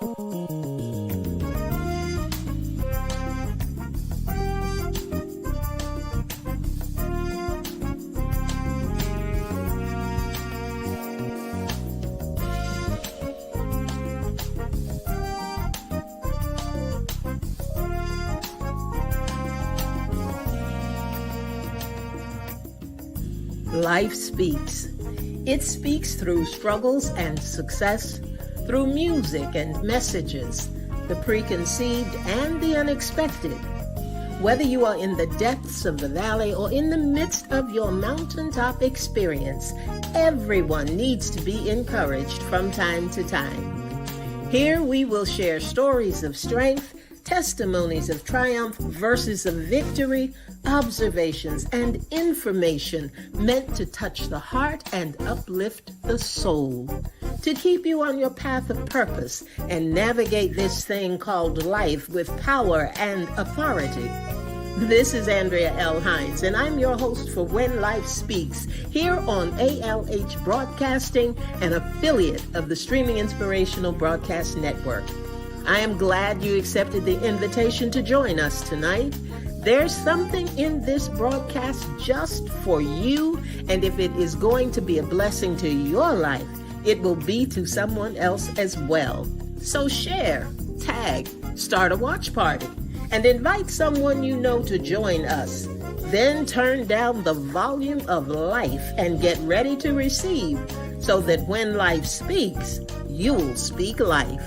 Life speaks. It speaks through struggles and success, through music and messages, the preconceived and the unexpected. Whether you are in the depths of the valley or in the midst of your mountaintop experience, everyone needs to be encouraged from time to time. Here we will share stories of strength, testimonies of triumph, verses of victory, observations, and information meant to touch the heart and uplift the soul, to keep you on your path of purpose and navigate this thing called life with power and authority. This is Andrea Hines, and I'm your host for When Life Speaks, here on ALH Broadcasting, an affiliate of the Streaming Inspirational Broadcast Network. I am glad you accepted the invitation to join us tonight. There's something in this broadcast just for you, and if it is going to be a blessing to your life, it will be to someone else as well. So share, tag, start a watch party, and invite someone you know to join us. Then turn down the volume of life and get ready to receive, so that when life speaks, you'll speak life.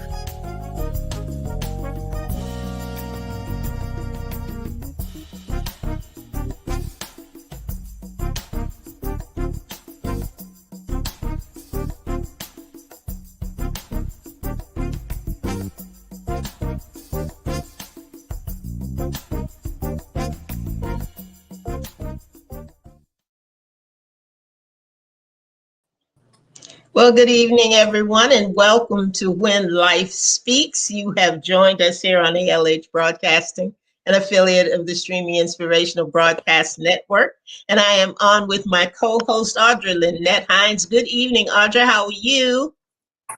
Well, good evening, everyone, and welcome to When Life Speaks. You have joined us here on ALH Broadcasting, an affiliate of the Streaming Inspirational Broadcast Network. And I am on with my co-host, Andrea Hines. Good evening, Audra. How are you?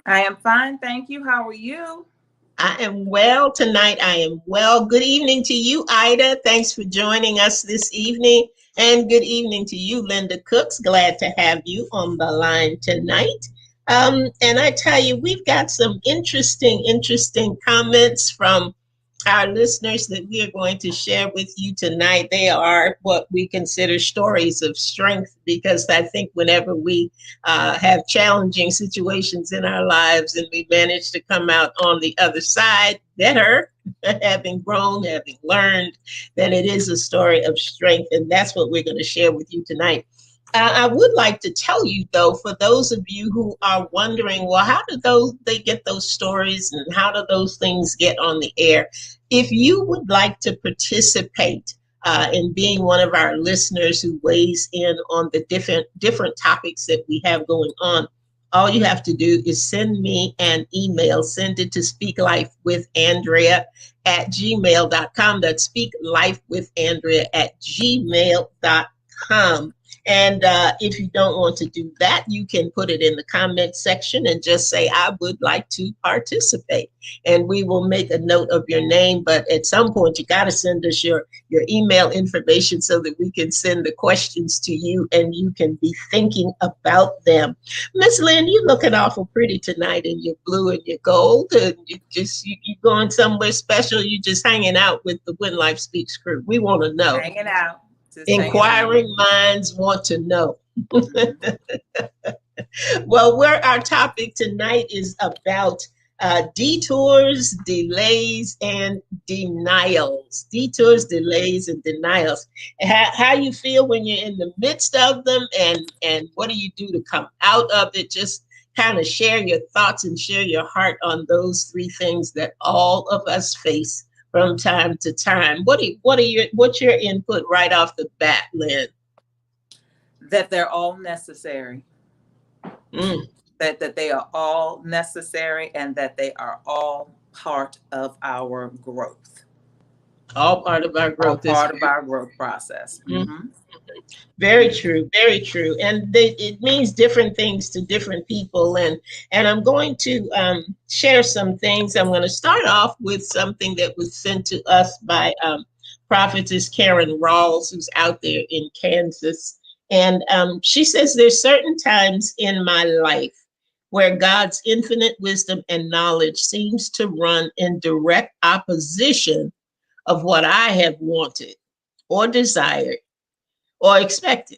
I am fine, thank you. How are you? I am well tonight. I am well. Good evening to you, Ida. Thanks for joining us this evening. And good evening to you, Linda Cooks. Glad to have you on the line tonight. And I tell you, we've got some interesting comments from our listeners that we are going to share with you tonight. They are what we consider stories of strength, because I think whenever we have challenging situations in our lives and we manage to come out on the other side better, having grown, having learned, then it is a story of strength. And that's what we're going to share with you tonight. I would like to tell you, though, for those of you who are wondering, well, how do they get those stories and how do those things get on the air? If you would like to participate in being one of our listeners who weighs in on the different topics that we have going on, all you have to do is send me an email. Send it to speaklifewithandrea@gmail.com. That's speaklifewithandrea@gmail.com. And if you don't want to do that, you can put it in the comment section and just say, I would like to participate. And we will make a note of your name. But at some point, you got to send us your email information so that we can send the questions to you and you can be thinking about them. Miss Lynn, you're looking awful pretty tonight in your blue and your gold. And you going somewhere special? You just hanging out with the When Life Speaks crew. We want to know. Hanging out. Inquiring minds want to know. Well, our topic tonight is about detours, delays, and denials. Detours, delays, and denials. How you feel when you're in the midst of them, and what do you do to come out of it? Just kind of share your thoughts and share your heart on those three things that all of us face from time to time. What's your input right off the bat, Lynn? That they're all necessary. That they are all necessary and that they are all part of our growth. All part of our All growth is part of our growth process. very, Hmm. very true, very true. And it means different things to different people. And I'm going to share some things. I'm going to start off with something that was sent to us by prophetess Karen Rawls, who's out there in Kansas. And she says, there's certain times in my life where God's infinite wisdom and knowledge seems to run in direct opposition of what I have wanted or desired or expected.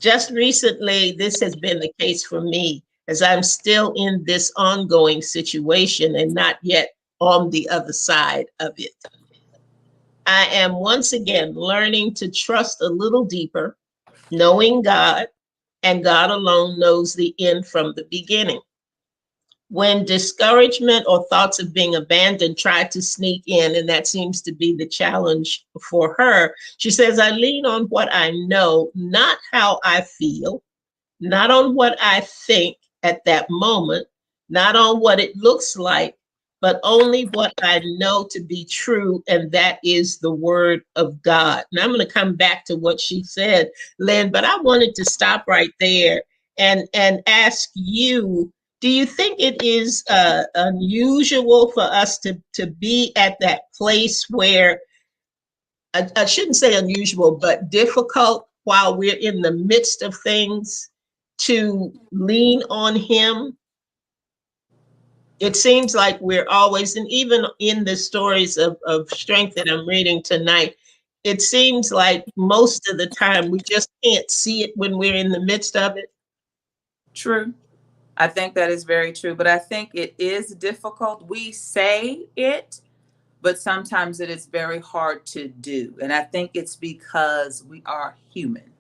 Just recently, this has been the case for me as I'm still in this ongoing situation and not yet on the other side of it. I am once again learning to trust a little deeper, knowing God, and God alone knows the end from the beginning. When discouragement or thoughts of being abandoned try to sneak in, and that seems to be the challenge for her, she says, I lean on what I know, not how I feel, not on what I think at that moment, not on what it looks like, but only what I know to be true, and that is the word of God. And I'm going to come back to what she said, Lynn, but I wanted to stop right there and ask you, do you think it is unusual for us to be at that place where, I shouldn't say unusual, but difficult while we're in the midst of things to lean on Him? It seems like we're always, and even in the stories of strength that I'm reading tonight, it seems like most of the time we just can't see it when we're in the midst of it. True. I think that is very true, but I think it is difficult. We say it, but sometimes it is very hard to do. And I think it's because we are human.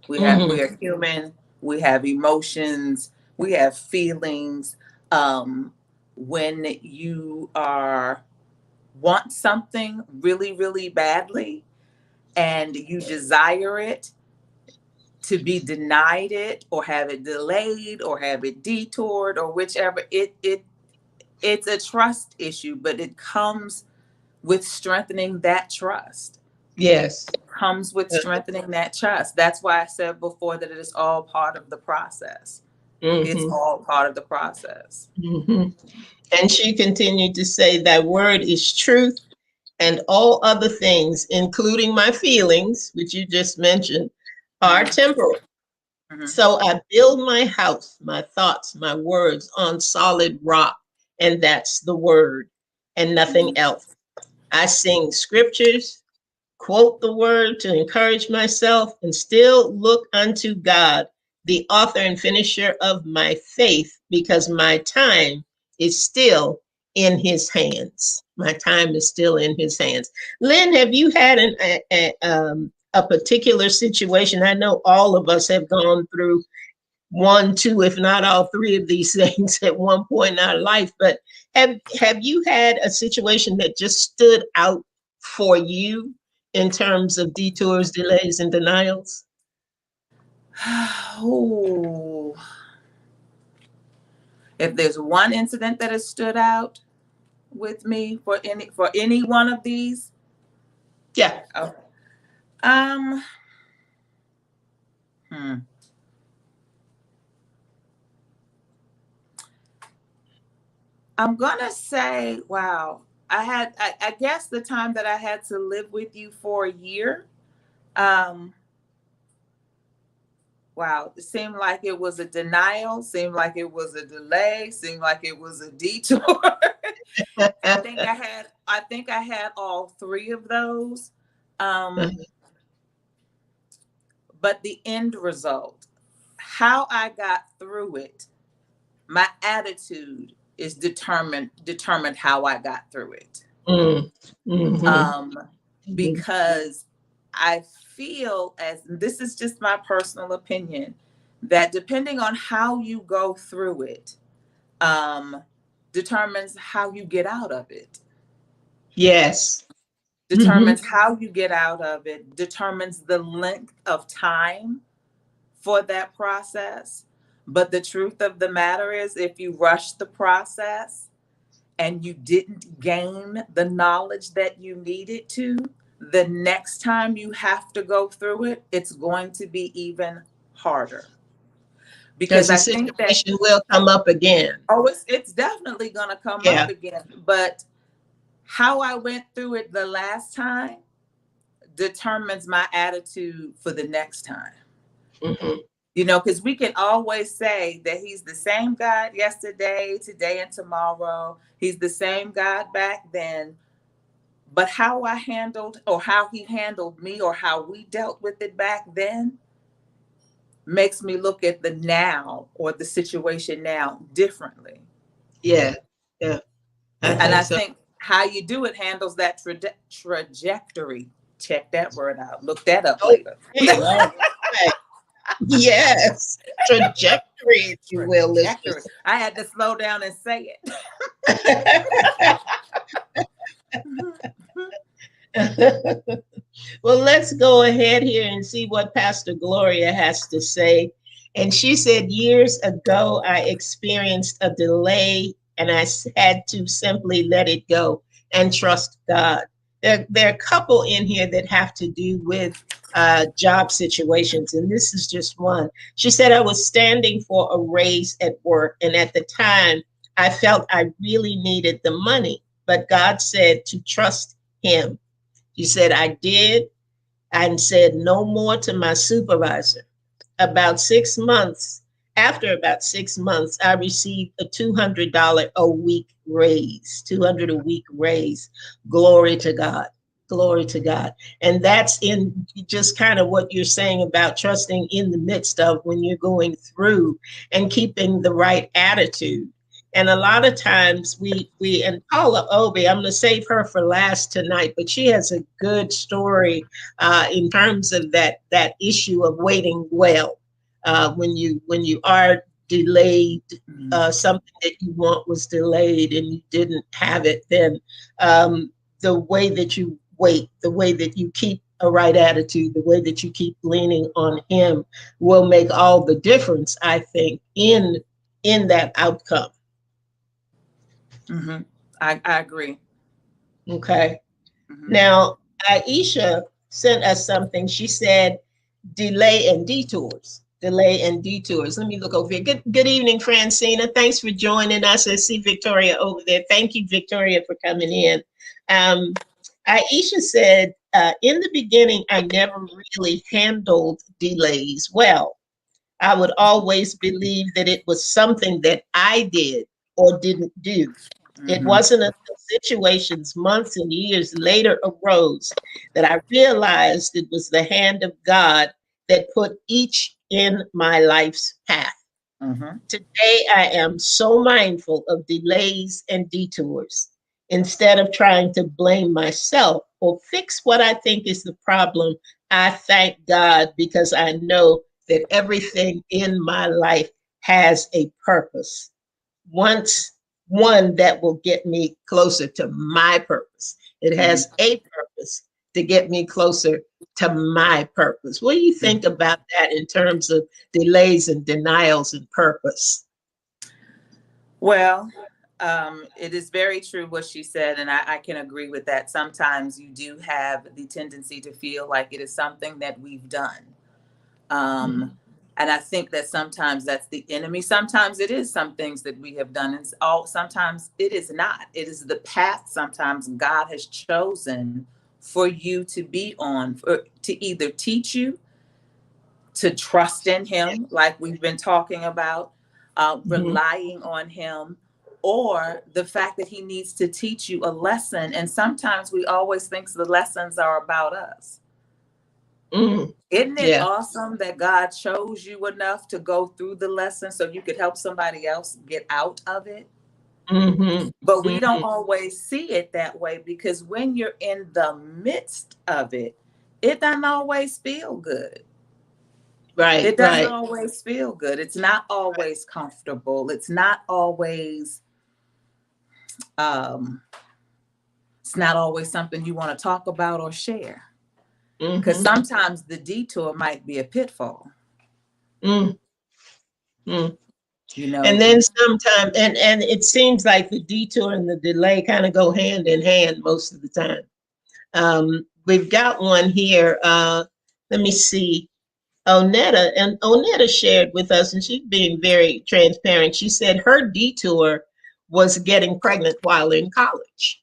We Mhm. are human. We have emotions. We have feelings. Um, when you are want something really, really badly and you desire it, to be denied it or have it delayed or have it detoured or whichever, it's a trust issue, but it comes with strengthening that trust. Yes. Comes with strengthening that trust. That's why I said before that it is all part of the process. It's Hmm. all part of the process. Hmm. And she continued to say, that word is truth, and all other things, including my feelings, which you just mentioned, are Hmm. temporal. Hmm. So I build my house, my thoughts, my words on solid rock, and that's the word and nothing else. I sing scriptures, quote the word to encourage myself, and still look unto God, the author and finisher of my faith, because my time is still in His hands. My time is still in His hands. Lynn, have you had a particular situation? I know all of us have gone through one, two, if not all three of these things at one point in our life. But have you had a situation that just stood out for you in terms of detours, delays, and denials? Ooh. If there's one incident that has stood out with me for any one of these, Yeah. oh, um, hmm. I'm gonna say, wow. I guess the time that I had to live with you for a year. Um, wow, it seemed like it was a denial, seemed like it was a delay, seemed like it was a detour. I think I had all three of those. Um, but the end result, how I got through it, my attitude is determined how I got through it. Mm, mhm, Um, mhm. because I feel, as this is just my personal opinion, that depending on how you go through it, um, determines how you get out of it. Yes. Mhm. Determines how you get out of it, determines the length of time for that process. But the truth of the matter is, if you rush the process and you didn't gain the knowledge that you needed to, the next time you have to go through it, it's going to be even harder. Because Because the I think that, situation will come up again. oh, it's definitely going to come up Yeah. again. But how I went through it the last time determines my attitude for the next time. Mm-hmm. You know, because we can always say that he's the same God yesterday, today, and tomorrow. He's the same God back then. But how I handled, or how he handled me, or how we dealt with it back then makes me look at the now, or the situation now, differently. Yeah. Yeah. I And think I so. think how you do it handles that trajectory. Check that word out. Look that up later. Okay. All right. Yes. Trajectory, if you will, Trajectory. listeners. I had to slow down and say it. Well, let's go ahead here and see what Pastor Gloria has to say. And she said, years ago, I experienced a delay and had to simply let it go and trust God. There are a couple in here that have to do with job situations, and this is just one. She said, I was standing for a raise at work, and at the time, I felt I really needed the money, but God said to trust Him. She said, I did and said no more to my supervisor. About 6 months, after about 6 months, I received a $200 a week raise, 200 a week raise. Glory to God. Glory to God. And that's in just kind of what you're saying about trusting in the midst of when you're going through and keeping the right attitude. And a lot of times and Paula Obi, I'm going to save her for last tonight, but she has a good story in terms of that issue of waiting well. When you are delayed, something that you want was delayed and you didn't have it, then the way that you wait, the way that you keep a right attitude, the way that you keep leaning on Him will make all the difference, I think, in that outcome. Mm-hmm. I agree. Okay. Mm-hmm. Now, Aisha sent us something. She said, delay and detours. Delay and detours. Let me look over here. Good evening, Francina. Thanks for joining us. I see Victoria over there. Thank you, Victoria, for coming in. Aisha said, in the beginning, I never really handled delays well. I would always believe that it was something that I did or didn't do. It Mm-hmm. wasn't until situations months and years later arose that I realized it was the hand of God that put each in my life's path. Mm-hmm. Today, I am so mindful of delays and detours. Instead of trying to blame myself or fix what I think is the problem, I thank God because I know that everything in my life has a purpose. Once one that will get me closer to my purpose. It Mm-hmm. has a purpose to get me closer to my purpose. What do you think about that in terms of delays and denials and purpose? Well, it is very true what she said, and I can agree with that. Sometimes you do have the tendency to feel like it is something that we've done. Um, Mhm. and I think that sometimes that's the enemy. Sometimes it is some things that we have done, and sometimes it is not. It is the path sometimes God has chosen for you to be on, to either teach you, to trust in Yeah. Him, like we've been talking about, Mhm. relying on Him, or the fact that He needs to teach you a lesson. And sometimes we always think the lessons are about us. Mhm. Isn't it Yeah. awesome that God chose you enough to go through the lesson so you could help somebody else get out of it? Mhm. But we don't Mhm. always see it that way, because when you're in the midst of it, it doesn't always feel good. Right, It doesn't right, always feel good. It's not right. always comfortable. Um, it's not always something you want to talk about or share. Because Mhm. sometimes the detour might be a pitfall. Mm, mm. You And know. then sometimes, and it seems like the detour and the delay kind of go hand in hand most of the time. We've got one here. Let me see. Onetta shared with us, and she's being very transparent. She said her detour was getting pregnant while in college.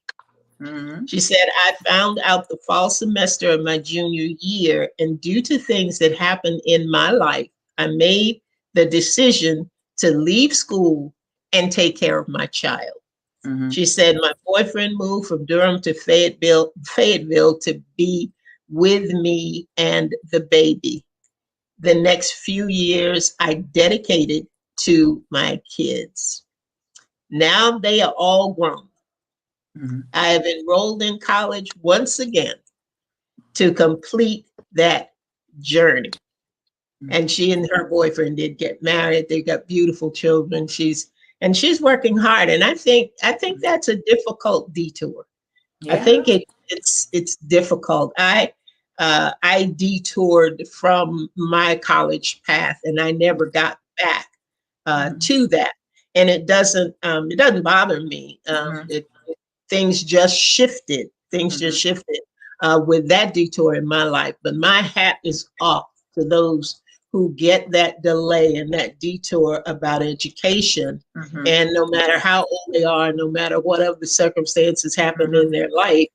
Mm-hmm. She said, I found out the fall semester of my junior year, and due to things that happened in my life, I made the decision to leave school and take care of my child. Mm-hmm. She said, my boyfriend moved from Durham to Fayetteville to be with me and the baby. The next few years, I dedicated to my kids. Now they are all grown. Mm-hmm. I have enrolled in college once again to complete that journey. And she and her boyfriend did get married. They got beautiful children. She's working hard. And I think that's a difficult detour. I Yeah. think it's difficult. I detoured from my college path and I never got back Mm-hmm. to that. And it doesn't bother me. Mm-hmm. Things just shifted. Things Mm-hmm. just shifted with that detour in my life. But my hat is off to those who get that delay and that detour about education. Mm-hmm. And no matter how old they are, no matter what other circumstances happen Mm-hmm. in their life,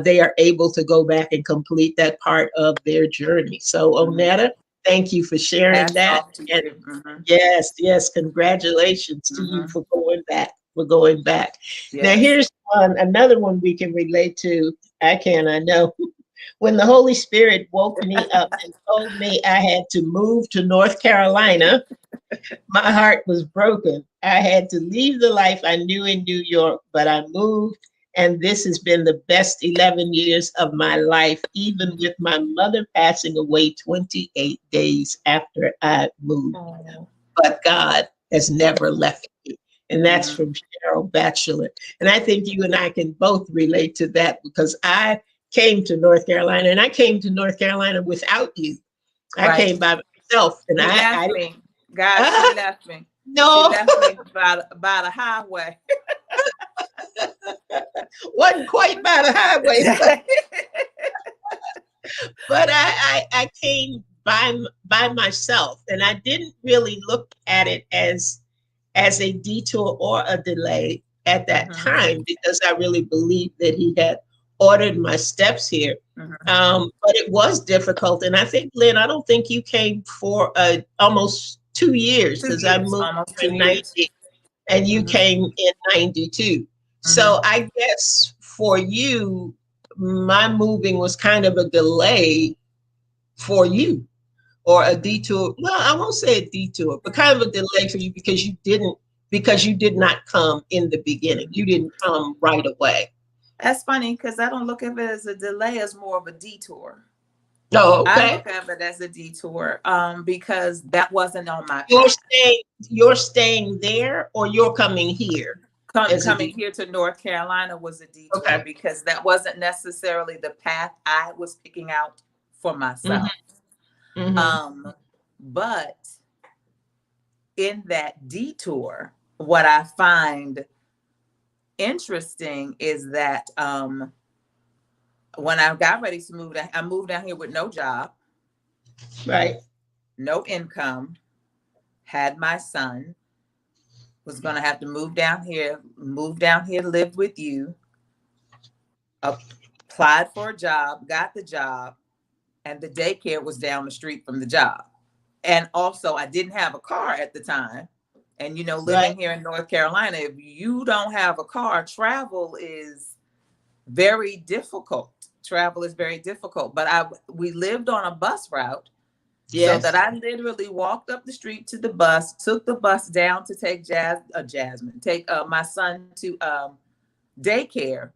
they are able to go back and complete that part of their journey. So, Mm-hmm. Onetta, thank you for sharing Hats that. off to And you. Mm-hmm. yes, yes, congratulations to you Mm-hmm. for going back. For going back. Now, Yes. here's another one we can relate to. I know. When the Holy Spirit woke me up and told me I had to move to North Carolina, my heart was broken. I had to leave the life I knew in New York, but I moved, and this has been the best 11 years of my life, even with my mother passing away 28 days after I moved. Oh. But God has never left me. And that's Mm-hmm. from Cheryl Batchelor. And I think you and I can both relate to that because I came to North Carolina and I came to North Carolina without you. I Right. came by myself and You left I me. God, she ah, left me. She no, left me by the highway. wasn't quite by the highway, but I came by myself and I didn't really look at it as a detour or a delay at that Mm-hmm. time because I really believed that he had ordered my steps here. Mm-hmm. But it was difficult. And I think, Lynn, I don't think you came for almost 2 years Two because I years, moved almost in 2 years. 90 and you Mm-hmm. came in 92. Mm-hmm. So I guess for you, my moving was kind of a delay for you or a detour. Well, I won't say a detour, but kind of a delay for you because you did not come in the beginning. You didn't come right away. That's funny because I don't look at it as a delay, as more of a detour. Oh, I okay. look at it as a detour because that wasn't on my You're path. staying you're staying there or you're coming here as a Coming detour. here to North Carolina was a detour Okay. because that wasn't necessarily the path I was picking out for Mm-hmm. myself. Mm-hmm. Um, but in that detour, what I find interesting is that when I got ready to move down, I moved down here with no job, Right. no income, had my son, was going to have to move down here, live with you, applied for a job, got the job, and the daycare was down the street from the job. And also, I didn't have a car at the time. And, Right. living here in North Carolina, if you don't have a car, travel is very difficult. Travel is very difficult. But we lived on a bus route so that Yes. I literally walked up the street to the bus, took the bus down to take Jasmine, take my son to daycare,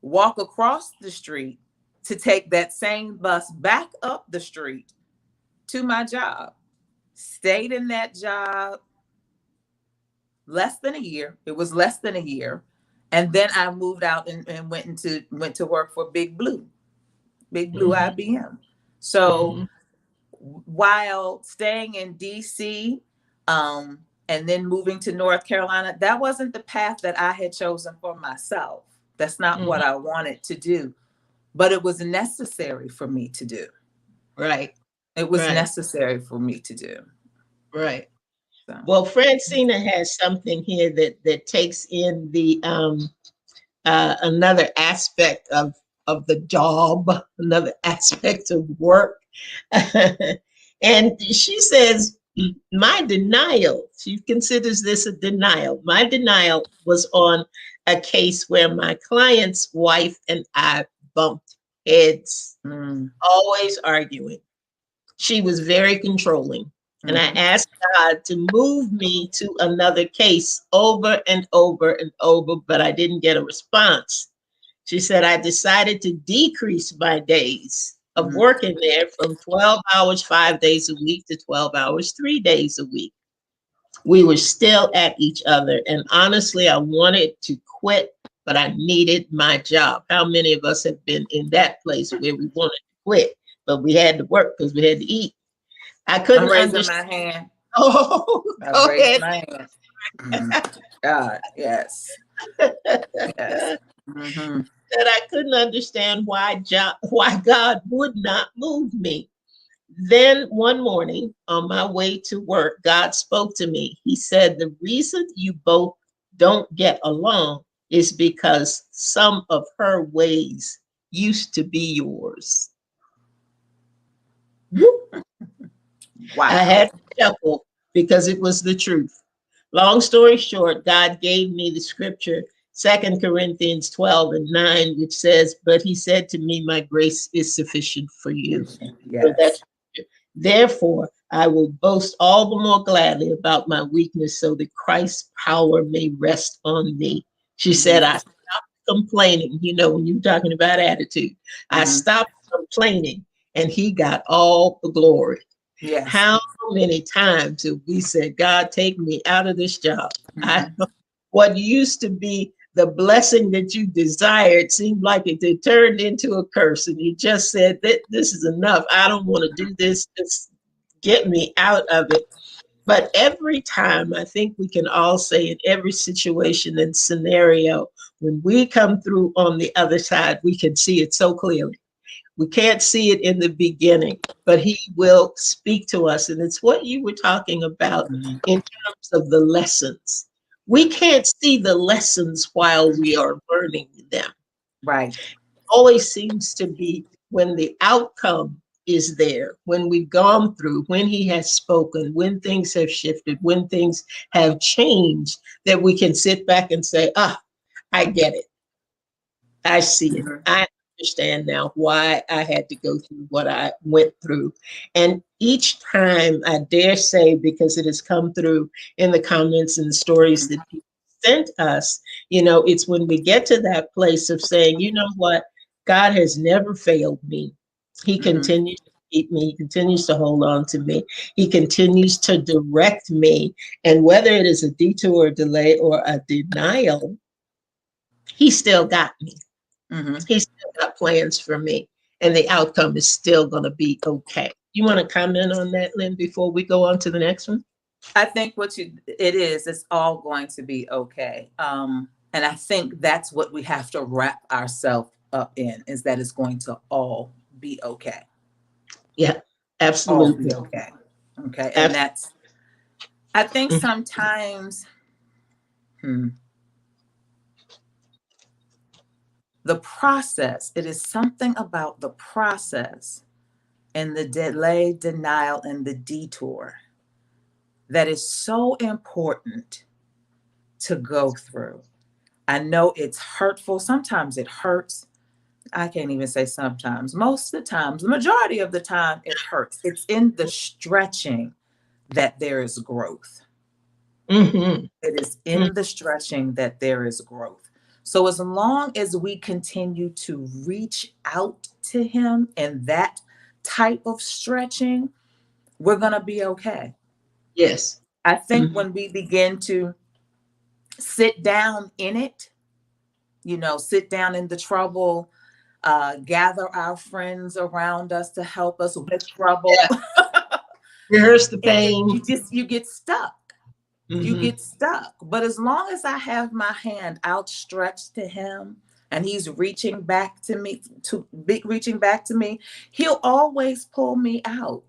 walk across the street to take that same bus back up the street to my job. Stayed in that job less than a year. It was less than a year. And then I moved out and went to work for Big Blue Mm-hmm. IBM. So Mm-hmm. while staying in DC, um, and then moving to North Carolina, that wasn't the path that I had chosen for myself. That's not Mhm. what I wanted to do, but it was necessary for me to do. Right. It was Right. necessary for me to do. Right. So, Well, Francina has something here that takes in the another aspect of the job, another aspect of work. And she says, my denial, she considers this a denial. My denial was on a case where my client's wife and I bumped heads, mm, always arguing. She was very controlling. And I mhm, asked God to move me to another case over and over and over, but I didn't get a response. She said, I decided to decrease my days of mhm, working there from 12 hours, 5 days a week to 12 hours, 3 days a week. We were still at each other. And honestly, I wanted to quit, but I needed my job. How many of us have been in that place where we wanted to quit, but we had to work because we had to eat? I I'm couldn't raising understand. my hand. Oh, I've go raised ahead. my hand. Mhm. God, yes, yes. Hmm. That I couldn't understand why God would not move me. Then one morning on my way to work, God spoke to me. He said, the reason you both don't get along is because some of her ways used to be yours. I Wow. had to chuckle because it was the truth. Long story short, God gave me the scripture, 2 Corinthians 12:9, which says, but he said to me, my grace is sufficient for you. So Yes. that's, therefore, I will boast all the more gladly about my weakness so that Christ's power may rest on me. She said, Hmm. I stopped complaining. You know, when you're talking about attitude, I Hmm. stopped complaining and he got all the glory. Yes. How many times have we said, God, take me out of this job? I Hmm. What used to be the blessing that you desired seemed like it turned into a curse, and you just said that this is enough. I don't want to do this. Just get me out of it. But every time, I think we can all say in every situation and scenario, when we come through on the other side, we can see it so clearly. We can't see it in the beginning, but he will speak to us. And it's what you were talking about Hmm. in terms of the lessons. We can't see the lessons while we are learning them. Right. Always seems to be when the outcome is there, when we've gone through, when he has spoken, when things have shifted, when things have changed, that we can sit back and say, ah, I get it. I see it. Hmm. I understand now why I had to go through what I went through. And each time, I dare say, because it has come through in the comments and the stories that people sent us, it's when we get to that place of saying, you know what, God has never failed me. He Hmm. continues to keep me. He continues to hold on to me. He continues to direct me. And whether it is a detour, a delay, or a denial, he still got me. Hmm. He's still got plans for me, and the outcome is still going to be okay. You want to comment on that, Lynn, before we go on to the next one? I think it's all going to be okay. And I think that's what we have to wrap ourselves up in, is that it's going to all be okay. Yeah, All be absolutely. okay. Okay. And Absolutely. that's, I think sometimes, hmm, the process, it is something about the process and the delay, denial, and the detour that is so important to go through. I know it's hurtful. Sometimes it hurts. I can't even say sometimes. Most of the times, the majority of the time, it hurts. It's in the stretching that there is growth. Mm-hmm. It is in the stretching that there is growth. So, as long as we continue to reach out to Him in that type of stretching, we're going to be okay. Yes. I think Mm-hmm. when we begin to sit down in it, sit down in the trouble, gather our friends around us to help us with trouble. Yeah. Rehearse the it, pain. you get stuck. You Mm-hmm. get stuck. But as long as I have my hand outstretched to him and he's reaching back to me, he'll always pull me out.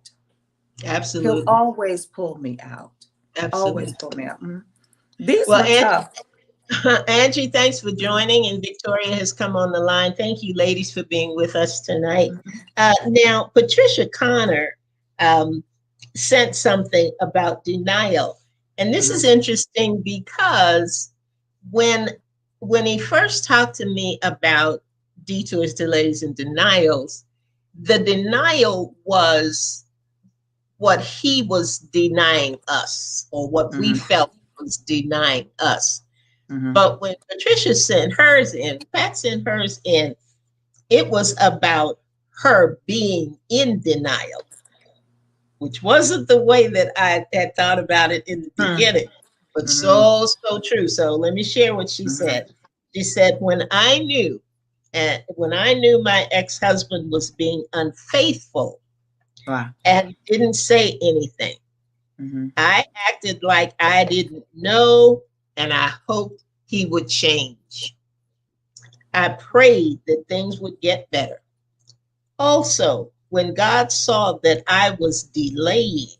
He'll Absolutely. always pull me out. Always Absolutely. pull me out. Mhm. These Well, were tough. Angie, thanks for joining, and Victoria has come on the line. Thank you, ladies, for being with us tonight. Now, Patricia Connor um, sent something about denial, and this is Mhm. interesting because when when he first talked to me about detours, delays, and denials, the denial was what he was denying us, or what we Mhm. felt was denying us. Mhm. But when Patricia sent hers in, Pat sent hers in, it was about her being in denial, which wasn't the way that I had thought about it in the Mhm. beginning, but Mhm. so true. So let me share what she Mhm. said. She said, when I knew my ex-husband was being unfaithful Wow. and didn't say anything, Mhm. I acted like I didn't know, and I hoped he would change. I prayed that things would get better. Also, when God saw that I was delaying,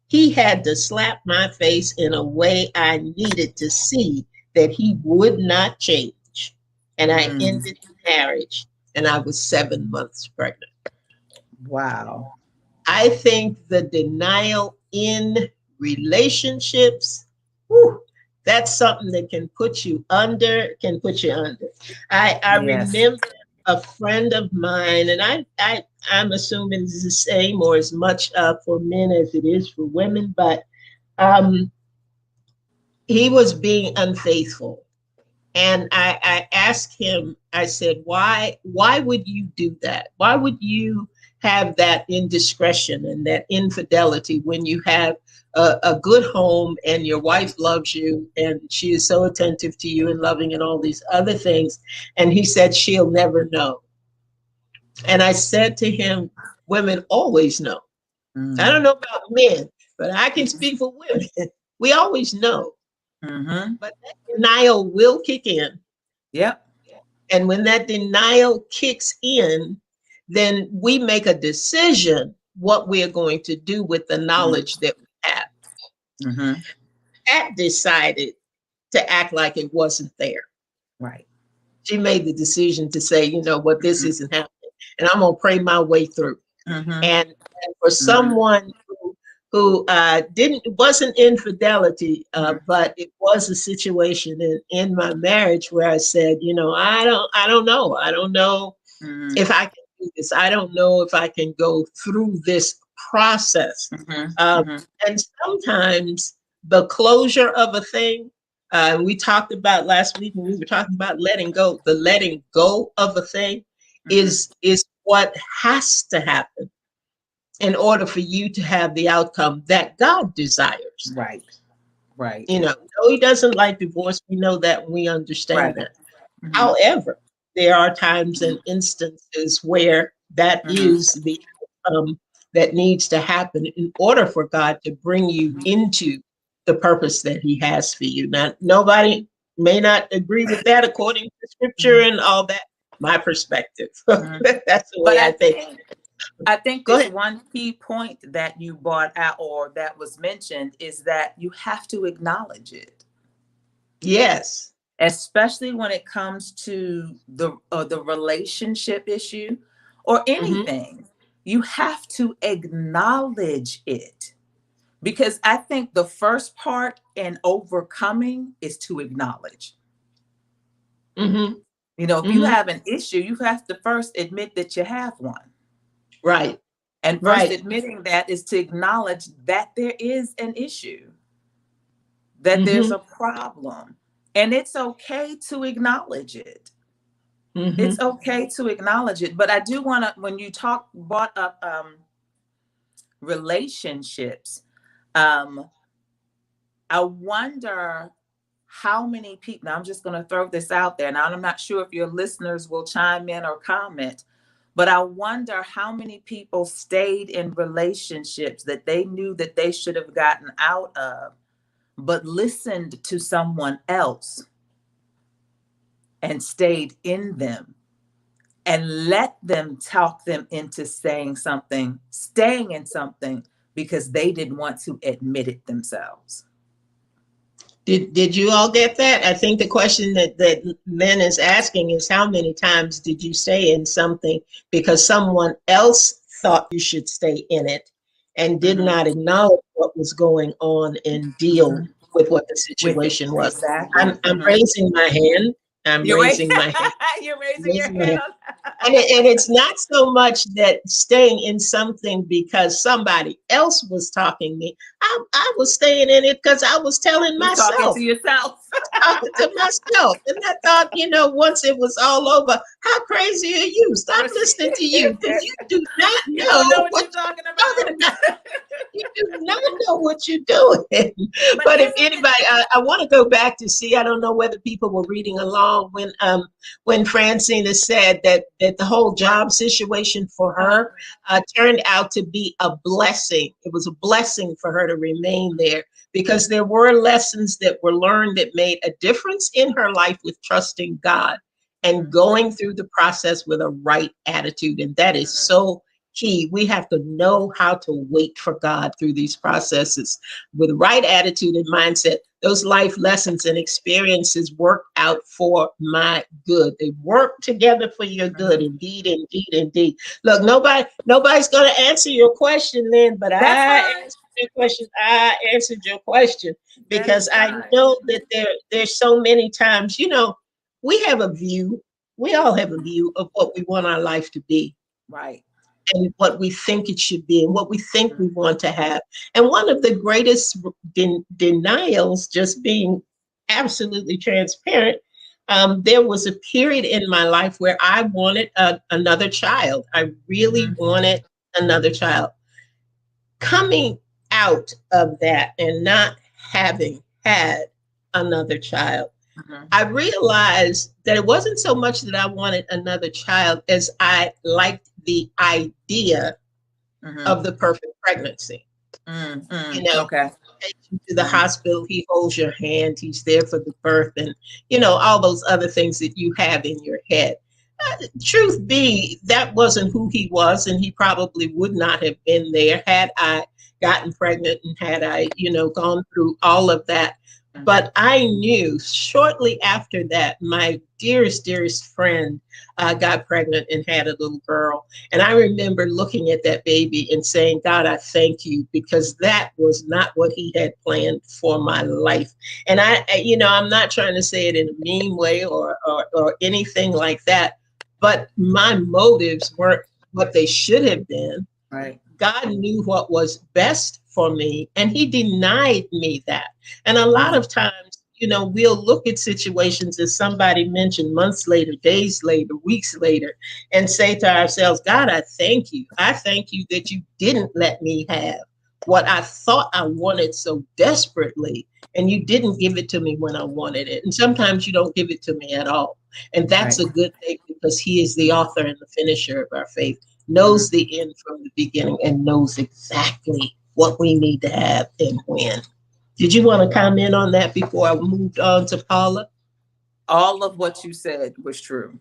he had to slap my face in a way I needed to see that he would not change. And I Mm. ended the marriage, and I was 7 months pregnant. Wow. I think the denial in relationships, whew, that's something that can put you under. I Yes. remember a friend of mine, and I'm assuming it's the same or as much for men as it is for women, but um, he was being unfaithful. And I asked him, I said, why would you do that? Why would you have that indiscretion and that infidelity when you have a good home and your wife loves you and she is so attentive to you and loving and all these other things? And he said, she'll never know. And I said to him, women always know. I Mm. don't know about men, but I can speak for women. We always know, Mhm. but that denial will kick in. Yep. And when that denial kicks in, then we make a decision what we're going to do with the Mhm. knowledge that we have. Mhm. Pat decided to act like it wasn't there. Right. She made the decision to say, you know what, this Mhm. isn't happening. And I'm going to pray my way through. Mhm. And for Mhm. someone who didn't, it wasn't infidelity, Mhm. but it was a situation in my marriage where I said, you know, I don't know Mhm. if I can do this. I don't know if I can go through this process. Mhm. Um, Mhm. and sometimes the closure of a thing, we talked about last week when we were talking about letting go, the letting go of a thing Mhm. is what has to happen in order for you to have the outcome that God desires. Right. Right. You know, no, he doesn't like divorce. We know that and we understand Right. that. Mhm. However, there are times and instances where that Mhm. is the outcome that needs to happen in order for God to bring you into the purpose that He has for you. Now, nobody may not agree with that according to scripture Mhm. and all that. My perspective. Mhm. That's the But way I think. I think Go this ahead. one key point that you brought out or that was mentioned is that you have to acknowledge it, Yes. especially when it comes to the relationship issue or Hmm. anything. You have to acknowledge it because I think the first part in overcoming is to acknowledge. Hmm. You know, if you Hmm. have an issue, you have to first admit that you have one. Right. And first Right. admitting that is to acknowledge that there is an issue, that there's Hmm. a problem. And it's okay to acknowledge it. It's Hmm. okay to acknowledge it. But I do want to, when you brought up relationships, um, I wonder how many people, now I'm just going to throw this out there. Now, I'm not sure if your listeners will chime in or comment, but I wonder how many people stayed in relationships that they knew that they should have gotten out of, but listened to someone else and stayed in them and let them talk them into staying in something because they didn't want to admit it themselves. Did you all get that? I think the question that Lynn is asking is, how many times did you stay in something because someone else thought you should stay in it and did Mm-hmm. not acknowledge what was going on and deal Mm-hmm. with what the With it. situation was? Exactly. I'm Mm-hmm. raising my hand. I'm You're right. raising my hand. You're raising your Raising my hand hand. on. And it's not so much that staying in something because somebody else was talking me. I was staying in it because I was telling You're talking to myself, yourself. talking to myself. And I thought, once it was all over, how crazy are you? Stop listening to you because you do not You don't know know what what you're talking you're talking about. about. You do not know what you're doing. But But if isn't it? anybody, I want to go back to see. I don't know whether people were reading along when Francina said that the whole job situation for her turned out to be a blessing. It was a blessing for her to remain there because there were lessons that were learned that made a difference in her life with trusting God and going through the process with a right attitude. And that is so key. We have to know how to wait for God through these processes with the right attitude and mindset. Those life lessons and experiences work out for my good. They work together for your good. Indeed, indeed, indeed. Look, nobody's going to answer your question, Lynn, but That's I fine. answered your question. I answered your question That is because I fine. know that there's so many times, we have a view. We all have a view of what we want our life to be Right. and what we think it should be and what we think we Mhm. want to have. And one of the greatest denials, just being absolutely transparent, there was a period in my life where I wanted another child. I really Mhm. wanted another child. Coming out of that and not having had another child, Mhm. I realized that it wasn't so much that I wanted another child as I liked the idea Mhm. of the perfect pregnancy. Mm, You mm, know, okay. take you to the Mm, hospital, he holds your hand, he's there for the birth, and all those other things that you have in your head. Truth be, that wasn't who he was, and he probably would not have been there had I gotten pregnant and had I, gone through all of that. mm, But I knew shortly after that, my dearest, dearest friend got pregnant and had a little girl. And I remember looking at that baby and saying, God, I thank you, because that was not what he had planned for my life. And I'm not trying to say it in a mean way or anything like that, but my motives weren't what they should have been. right. God knew what was best for me, and he denied me that. And a lot Mm, of times, we'll look at situations, as somebody mentioned, months later, days later, weeks later, and say to ourselves, God, I thank you. I thank you that you didn't let me have what I thought I wanted so desperately, and you didn't give it to me when I wanted it. And sometimes you don't give it to me at all. And that's right. a good thing, because he is the author and the finisher of our faith, Mm. knows the end from the beginning, and knows exactly what we need to have and when. Did you want to comment on that before I moved on to Paula? All of what you said was true.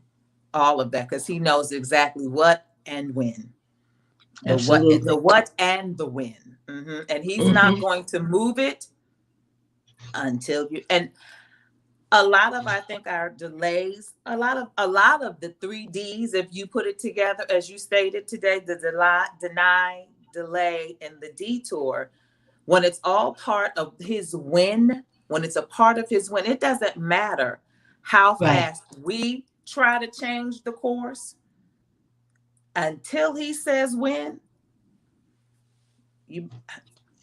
All of that, because he knows exactly what and when. The Absolutely. what and the when. And he's not Mm-hmm. going to move it until you. And a lot of, I think, our delays, a lot of the 3Ds, if you put it together as you stated today, the deny, delay, and the detour, when it's all part of his win, when it's a part of his win, it doesn't matter how Right. fast we try to change the course. Until he says when, you,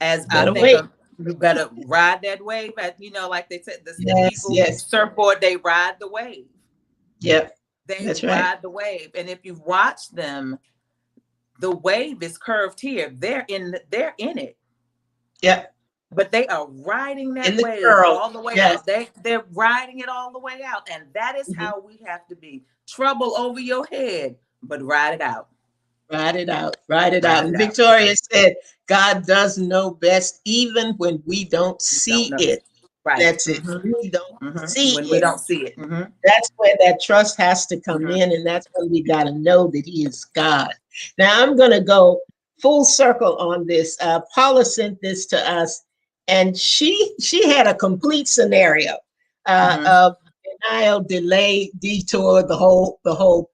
as I Better think wait. of, you better ride that wave. At, like they said, the Yes, people yes. surfboard, they ride the wave. Yep. They That's right. ride the wave, and if you watch them, the wave is curved here. They're in it, Yep. but they are riding In that the wave curl. all the way Yes. out. They're riding it all the way out, and that is Mhm. how we have to be. Trouble over your head, but ride it out. Write it out. Write it Write out. it And out. Victoria said, God does know best even when we don't We don't see know. it. Right. That's it. We don't see When we it. don't see it. That's where that trust has to come in, and that's when we got to know that He is God. Now, I'm going to go full circle on this. Paula sent this to us, and she had a complete scenario of denial, delay, detour, the whole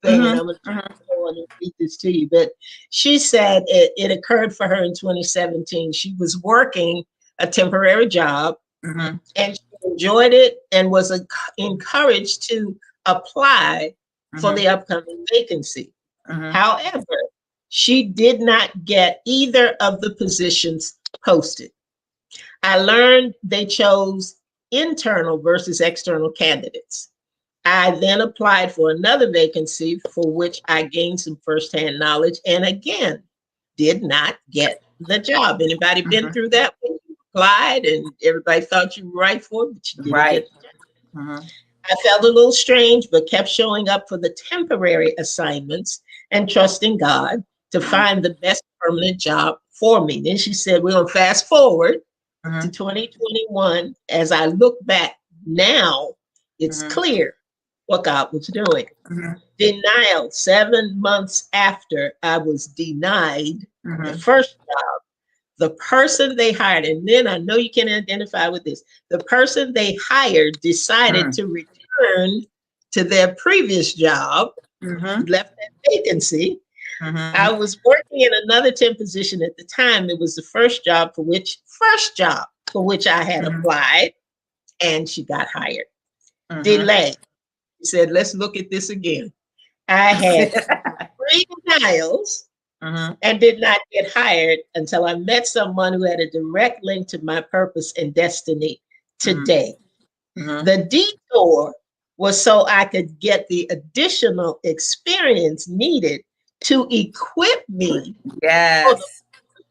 thing. And I'm going to go on and read this to you. But she said it occurred for her in 2017. She was working a temporary job, and she enjoyed it and was encouraged to apply for the upcoming vacancy. However, she did not get either of the positions posted. I learned they chose internal versus external candidates. I then applied for another vacancy for which I gained some firsthand knowledge and again did not get the job. Anybody been through that when you applied and everybody thought you were right for it, but you didn't Right. get the job? I felt a little strange, but kept showing up for the temporary assignments and trusting God to find the best permanent job for me. Then she said, we're going to fast forward to 2021. As I look back now, it's clear what God was doing. Denial 7 months after I was denied the first job, the person they hired, and then I know you can identify with this, the person they hired decided to return to their previous job, left that vacancy. I was working in another temp position at the time. It was the first job for which I had applied, and she got hired. Delay. She said, let's look at this again. I had 3 denials and did not get hired until I met someone who had a direct link to my purpose and destiny today. The detour was so I could get the additional experience needed to equip me for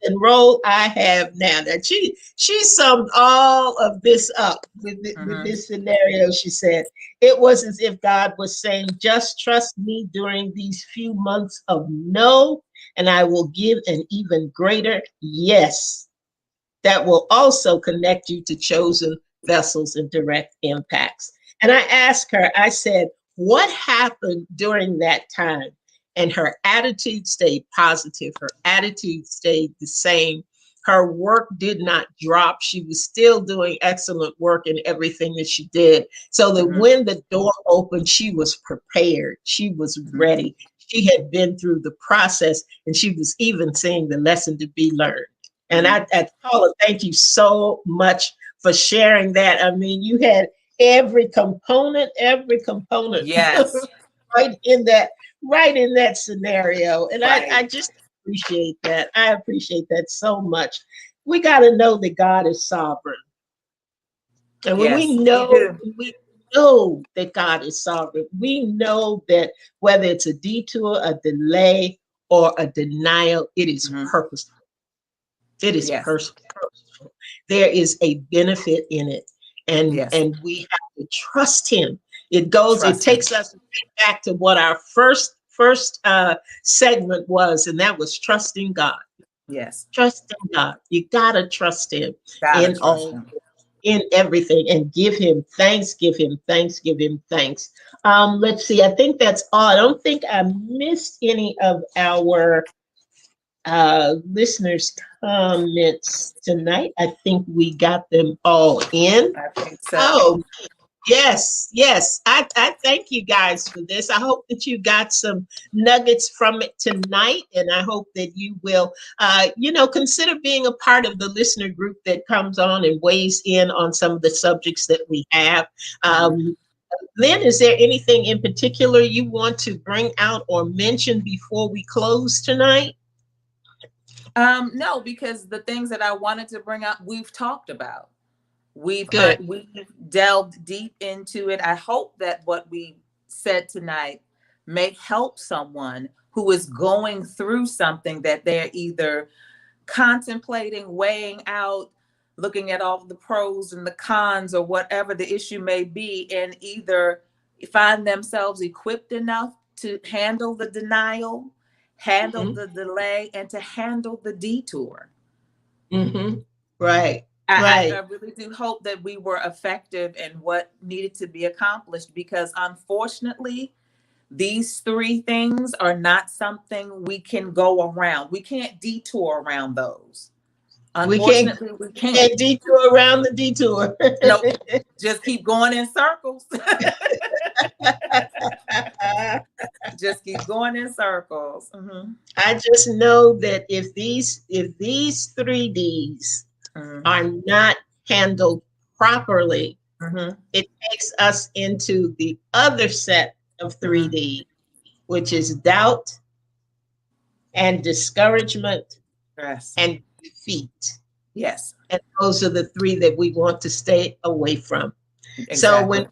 the role I have now. That she summed all of this up with this scenario. She said it was as if God was saying, just trust me during these few months of no, and I will give an even greater yes that will also connect you to chosen vessels and direct impacts. And I asked her, I said, what happened during that time? And her attitude stayed positive. Her attitude stayed the same. Her work did not drop. She was still doing excellent work in everything that she did. So that when the door opened, she was prepared. She was ready. She had been through the process and she was even seeing the lesson to be learned. And Paula, thank you so much for sharing that. I mean, you had every component Yes. right in that scenario. And I just appreciate that. I appreciate that so much. We got to know that God is sovereign. And when we know that God is sovereign, we know that whether it's a detour, a delay, or a denial, it is purposeful. It is purposeful. There is a benefit in it. And we have to trust him. It takes us back to what our first segment was, and that was trusting God. Yes. Trusting God. You gotta trust him in everything, and give him thanks, give him thanks, give him thanks. Let's see. I think that's all. I don't think I missed any of our listeners' comments tonight. I think we got them all in. I think so. Oh, yes. I thank you guys for this. I hope that you got some nuggets from it tonight, and I hope that you will, consider being a part of the listener group that comes on and weighs in on some of the subjects that we have. Lynn, is there anything in particular you want to bring out or mention before we close tonight? No, because the things that I wanted to bring up, we've talked about. We've delved deep into it. I hope that what we said tonight may help someone who is going through something that they're either contemplating, weighing out, looking at all the pros and the cons or whatever the issue may be, and either find themselves equipped enough to handle the denial handle Mhm. the delay, and to handle the detour. Mhm. Right. I Right. really do hope that we were effective in what needed to be accomplished, because unfortunately, these three things are not something we can go around. We can't detour around those. We can't, Unfortunately, we can't. can't detour around the detour. Nope. Just keep going in circles. Just keep going in circles. Mm-hmm. I just know that if these three D's Mm-hmm. are not handled properly, Mm-hmm. it takes us into the other set of three Mm-hmm. D, which is doubt and discouragement Yes. and defeat. Yes. And those are the three that we want to stay away from. So Exactly. when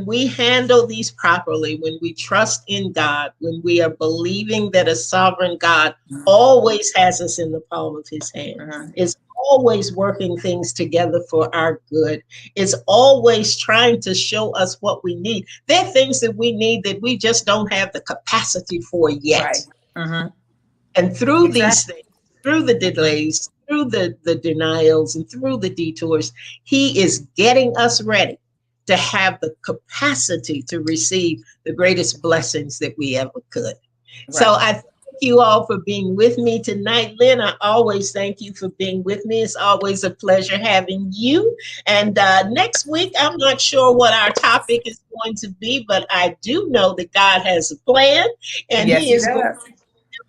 we handle these properly, when we trust in God, when we are believing that a sovereign God always has us in the palm of his hand, Mm-hmm. is always working things together for our good, is always trying to show us what we need. There are things that we need that we just don't have the capacity for yet. Right. Mm-hmm. And through these Exactly. things, through the Mm-hmm. delays, through the denials, and through the detours, he is getting us ready to have the capacity to receive the greatest blessings that we ever could. So Right. I thank you all for being with me tonight. Lynn, I always thank you for being with me. It's always a pleasure having you. And next week, I'm not sure what our topic is going to be, but I do know that God has a plan, and Yes, he he is going does.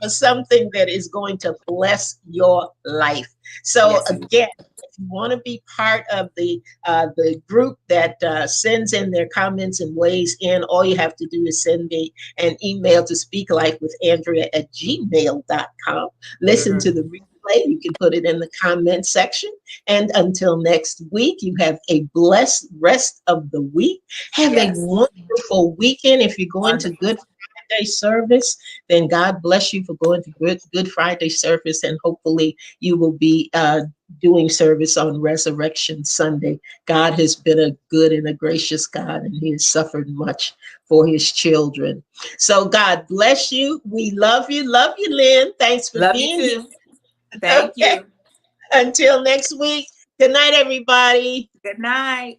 for something that is going to bless your life. So Yes, he does. again, if you want to be part of the group that sends in their comments and weighs in, all you have to do is send me an email to speaklifewithandrea@gmail.com. Listen Mm-hmm. to the replay. You can put it in the comment section. And until next week, you have a blessed rest of the week. Have a Yes. wonderful weekend. If you're going to Wonderful. Good Friday service, then God bless you for going to Good Friday service, and hopefully you will be doing service on Resurrection Sunday. God has been a good and a gracious God, and he has suffered much for his children. So God bless you. We love you. Love you, Lynn. Thanks for Love you being here. too. Thank Okay. you. Until next week. Good night, everybody. Good night.